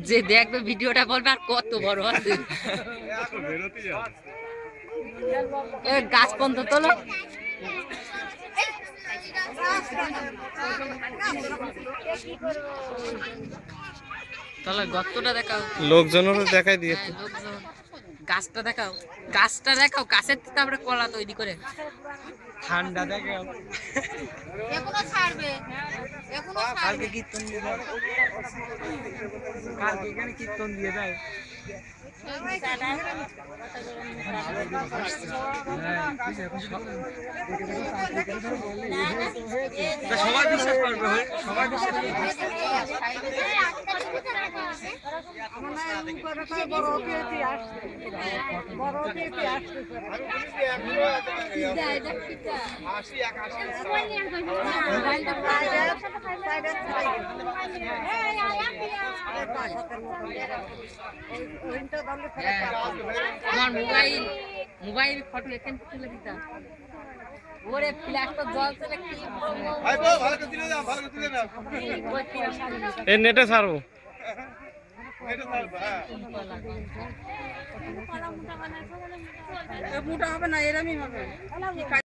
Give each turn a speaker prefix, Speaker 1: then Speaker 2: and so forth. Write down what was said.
Speaker 1: যে দেখবে ভিডিওটা বলবে আর কত বড় আছে গাছ পর্যন্ত তোলো তাহলে গর্তটা দেখাও
Speaker 2: লোকজনেরও দেখাই দিয়েছে
Speaker 1: গাছটা দেখাও গাছের থেকে আমরা কলা তৈরি করে
Speaker 2: ঠান্ডা দেখাও
Speaker 3: এখনো ছাড়বে
Speaker 2: কালকে কীর্তন দিয়ে দাও কালকে এখানে কীর্তন দিয়ে দাও সবাই বিশ্বাস করবে সবাই বিশ্বাস
Speaker 1: আমার মোবাইল ফটো এখান থেকে তুলে দিতাম ওরে ফ্ল্যাশটা জল চলে কি
Speaker 4: ভালো করে তুলে দাও
Speaker 2: এই নেটে ছাড়বো
Speaker 1: মোটা হবে না এরমই হবে